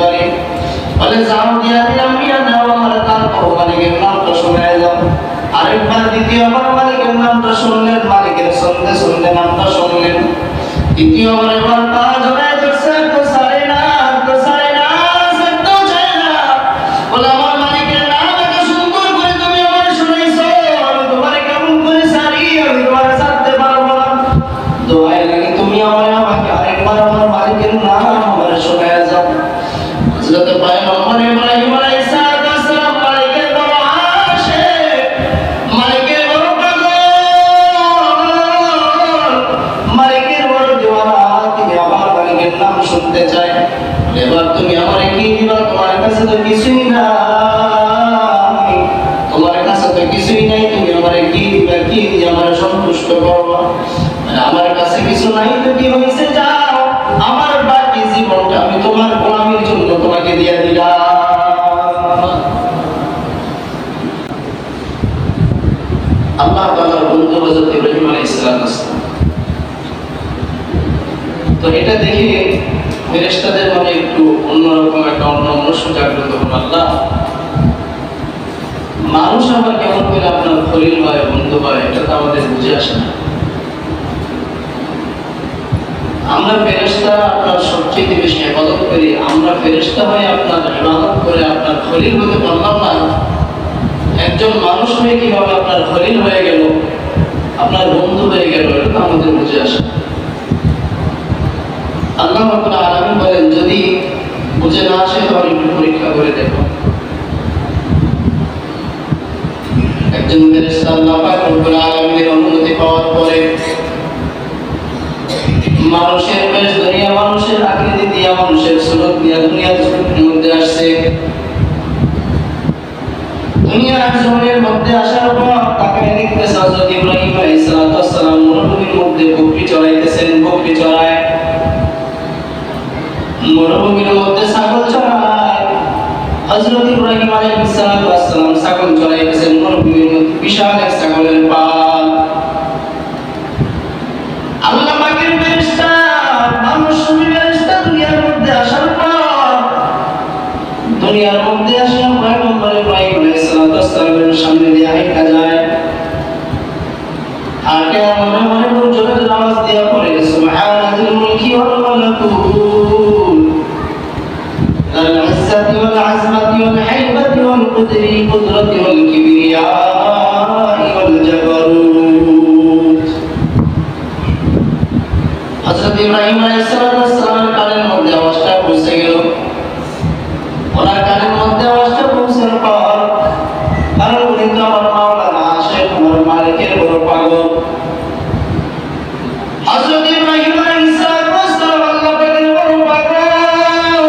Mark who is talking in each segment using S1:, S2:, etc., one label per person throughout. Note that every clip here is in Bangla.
S1: পারি। বলে যাও দিয়া দিলাম মিয়া যাও, আমার তারপর মালিকের নামটা শোনায় যাও। আরেকবার দ্বিতীয়বার মালিকের নামটা শুনলেন, মালিকের শুনতে শুনতে নামটা শুনলেন। দ্বিতীয়বার এবার পা জড়ায় ধরছে, তো ছাড়ে না, তো ছাড়ে না, তো ছাড়ে না। বলে আমার মালিকের নাম এত সুন্দর করে তুমি আমার শুনাইছো, আমি তোমারে কেমন করে ছাড়ি, আমি তোমারে ছাড়তে পারবো না। দোয়াই লাগে তুমি আমাকে আরেকবার আমার মালিকের নাম আমার শোনায় যাও। হযরত পয়গম্বর ইব্রাহিম আলাইহিস সালাম মালিকের বড় আশিক, মালিকের বড় পাগল, মালিকের বড় দিওয়ানা, তিনি আমার মালিকের নাম শুনতে চায়। এবার তুমি আমারে কি দিবা? তোমার কাছে তো কিছুই নাই, তোমার কাছে তো কিছুই নাই, তুমি আমারে কি দিবা? কি দিয়ে আমারে সন্তুষ্ট করবা? আমার কাছে কিছু নাই তো কি হয়েছে, যাও, আমার বাকি জীবনটা আমি তোমার গোলামির জন্য তোমাকে দিয়ে দিলাম। আল্লাহ তাআলার বন্ধু হযরত ইব্রাহিম আলাইহিস সালাম। তো এটা দেখে ফেরেশতাদের মনে একটু অন্যরকম একটা অন্যমনস্ক জাগ্রত হলো। আল্লাহ, মানুষ আবার কেমন করে আপনার খলিল হয়, বন্ধু হয়, এটা তো আমাদের বুঝে আসে না। আমরা ফেরেশতা আপনার সবচেয়ে বেশি ইবাদত করি, আমরা ফেরেশতা হয়ে আপনার ইবাদত করে আপনার খলিল হতে পারলাম না। একজন মানুষ হয়ে কিভাবে আপনার খলিল হয়ে গেল, আপনার বন্ধু হয়ে গেল, এটা তো আমাদের বুঝে আসে। আল্লাহ রাব্বুল আলামিন বলেন, যদি বুঝে না আসে তাহলে একটু পরীক্ষা করে দেখো। একজন ফেরেশতা আল্লাহ পাক রব্বুল আলামিনের অনুমতি পাওয়ার পরে মানুষের বেশ দুনিয়া, মানুষের আকৃতি দিয়া, মানুষের সুরত দিয়া দুনিয়ার মধ্যে আসছে। দুনিয়ার জমিনের মধ্যে আসার পর তাকে দেখতেছে হযরত ইব্রাহিম আলাইহিস সালাম মরুভূমির মধ্যে বকরি চড়াইতেছেন। বকরি চড়ায়, মরুভূমির মধ্যে ছাগল চড়ায়। হযরত ইব্রাহিম আলাইহিস সালাম ছাগল চড়াইতেছেন মরুভূমির মধ্যে, বিশাল এক ছাগলের পাল। আল্লাহ পাকের ফেরেশতা, মানুষ ফেরেশতা দুনিয়ার মধ্যে আসার পর, দুনিয়ার মধ্যে আসে পয়গম্বর ইব্রাহিম আলাইহিস সালামের সামনে দিয়ে হাঁটা যায়। হাঁটে মনে মনে খুব জোরে আওয়াজ দিয়ে পড়ে, সুবহানাল মুলকি ওয়াল মালাকুত আল ইজ্জাতি ওয়াল আযমাতি ওয়াল হাইবাতি ওয়াল কুদরতি ওয়াল কিবরিয়া ওয়াল জাবারুত। হযরত ইব্রাহিম আলাইহিস সালামের কানের মধ্যে আওয়াজটা পৌঁছে গেল। ওনার কানের মধ্যে আওয়াজটা পৌঁছার পর, কারণ উনি তো আমার মাওলানা আশিক, আমার মালিকের বড় পাগল। হযরত ইব্রাহিম আলাইহিস সালাম আল্লাহ পাকের বড় পাগল।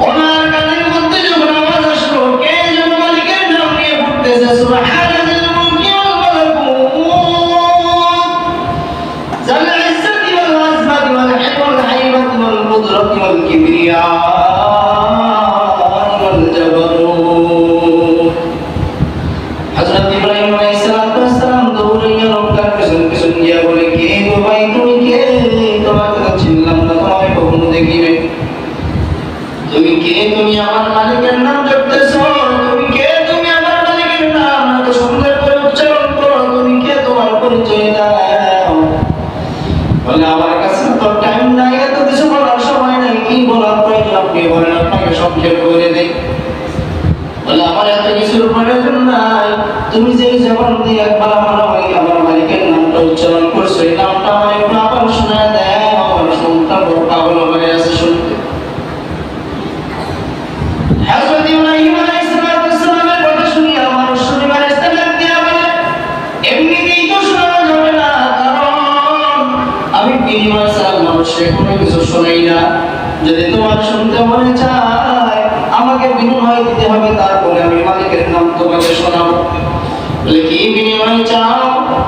S1: ওনার কানের মধ্যে যখন আওয়াজ আসলো, কে যেন মালিকের নাম নিয়ে পড়তেছে, সুবহানাল মুলকি ওয়াল মালাকুত জাল ইজ্জাতি ওয়াল আযমাতি ওয়াল হাইবাতি ওয়াল কুদরতি ওয়াল কিবরিয়া ওয়াল জাবারুত। হযরত ইব্রাহিম আলাইহিস সালাম দৌড়াইয়া লোকটার পেছন পেছন গিয়া বলে, কে গো ভাই, তুমি কে? তোমাকে তো চিনলাম না, তোমাকে কখনো দেখিনি। তুমি কে? তুমি আমার মালিকের নাম জপতেছো, তুমি কে? তুমি আমার মালিকের নাম এত সুন্দর করে উচ্চারণ করো, তুমি কে? তোমার পরিচয় দাও। বলে, আমার কাছে তো টাইম নাই, এত কিছু বলার সময় নাই, কি বলার প্রয়োজন আপনি বলেন, আপনাকে সংক্ষেপ করে দেই। বলে, আমার এত কিছুর প্রয়োজন নাই, তুমি যে জবান দিয়ে একবার আমার মালিকের নামটা উচ্চারণ করছো, এই নামটা আমার একটু আবার শোনায় দেয়, আমার শুনতে বড় পাগল হয়ে আছে শুনতে। হযরত ইব্রাহিম আলাইহিস সালামের কথা শুনিয়া মানুষ শুনিবার ইস্তেলাক দিয়া বলে, এমনিতেই তো শোনা যাবে না, কারণ আমি বিনিময় ছাড়া মানুষকে কোনো কিছু শোনাই না। যদি তোমার শুনতে মনে চায়, আমাকে বিনিময় দিতে হবে, তারপরে আমি মালিকের নাম তোমাকে শোনাবো। বলে, কি বিনিময় চাও?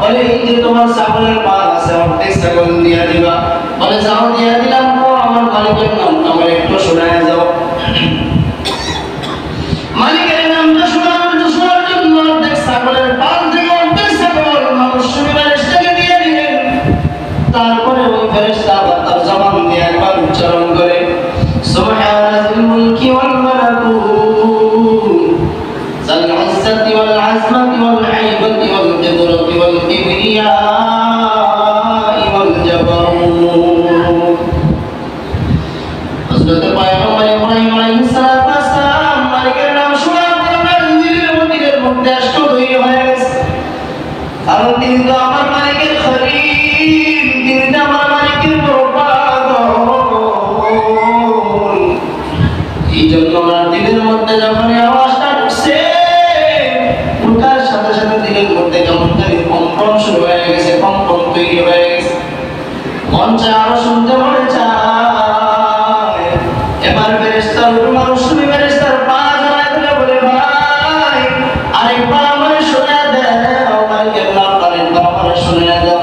S1: বলে, এই যে তোমার ছাগলের পাল আছে, অর্ধেক ছাগল দিয়া দিবা। বলে, যাও, দিয়া দিলাম, আমার মালিকের নামটা আমার একটু শোনায় যাও। মালিকের নামটা শোনার জন্য অর্ধেক ছাগলের পাল থেকে অর্ধেক ছাগল মানুষ শুনিবার ইস্তেকে দিয়ে দিলেন। তারপরে ওই ফেরেশতা তার জবান দিয়ে একবার উচ্চারণ করে, সুবহান আরো শুনতে মনে চায়। এবার ফেরেশতার মানুষ শুনে ফেরেশতার পা জড়ায় ধরে বলে ভাই আরেকবার আমার শুনে দাও, মালিকের নাম আরেকবার আমার শুনে দাও।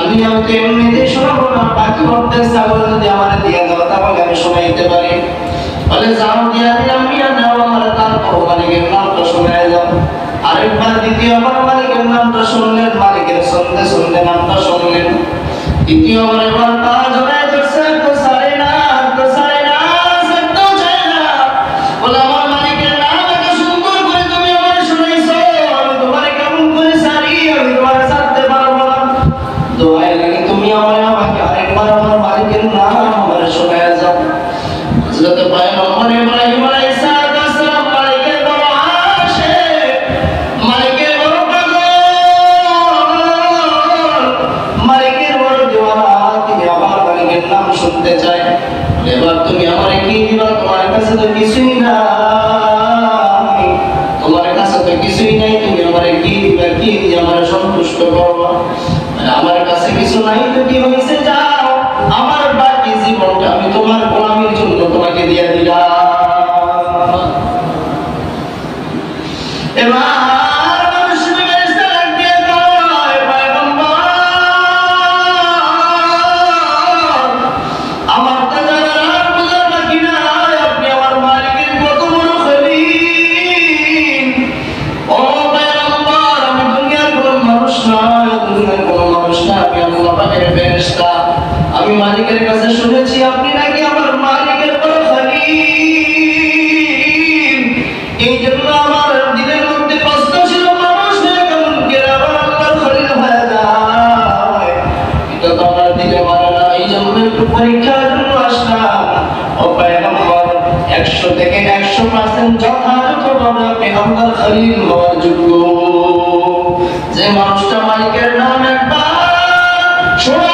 S1: আমি তো এমনিতেই শোনাবো না, বাকি করতে ছাগল যদি আমার দিয়ে দাও তাহলে আমি শোনাইতে পারি। বলে যাও দিয়া দিলাম, মিয়া দাও আমার, তারপর মালিকের নামটা শোনায় দাও। আরেকবার দ্বিতীয়বার মালিকের নামটা শুনলেন, মালিকের শুনতে শুনতে নামটা শুনলেন। দ্বিতীয়বার এবার পা জড়ায় ধরছে, তো ছাড়ে না, তো ছাড়ে না, ছাড়তেও চায় না। বলে আমার মালিকের নাম এত সুন্দর করে তুমি আমার শুনাইছো, আমি তোমার কেমন করে ছাড়ি, আমি তোমার ছাড়তে পারবো না। দোয়ায় লাগে তুমি আমাকে আরেকবার আমার মালিকের নাম আমার শোনায় যাও। হযরত পয়গম্বর ইব্রাহিম আলাইহিস সালাম মালিকের বড় আশিক, মালিকের বড় পাগল, মালিকের বড় দিওয়ানা, তিনি আমার মালিকের নাম শুনতে চায়। এবার তুমি আমারে কি দিবা? তোমার কাছে তো কিছুই নাই, তোমার কাছে তো কিছুই নাই, তুমি আমারে কি দিবা? কি দিয়ে আমারে সন্তুষ্ট করবা? আমার কাছে কিছু নাই তো কি হয়েছে, যাও আমার বাকি জীবনটা আমি তোমার গোলামির জন্য তোমাকে দিয়ে দিলাম। এবার মানুষ ফেরেশতা ডাক দিয়ে কয়, পয়গম্বর আমার তো জানার বুঝার বাকি নাই, আপনি আমার মালিকের কত বড় খলিল। ও পয়গম্বর আমি দুনিয়ার কোনো মানুষ নয়, দুনিয়ার কোনো মানুষ না, আমি আল্লাহ পাকের ফেরেশতা। আমি মালিকের কাছে শুনেছি আপনি নাকি আমার মালিকের বড় খলিল। এই জন্য আমার দিলের মধ্যে প্রশ্ন ছিল, মানুষ হয়ে কেমন করে আবার আল্লাহর খলিল হয়ে যায়? এটা তো আমার দিলে মানে না, এই জন্য একটু পরীক্ষার জন্য আসলাম। ও পয়গম্বর 100 থেকে 100% যথাযথভাবে আপনি আল্লাহর খলিল হওয়ার যোগ্য। যে মানুষটা মালিকের নাম একবার শোনা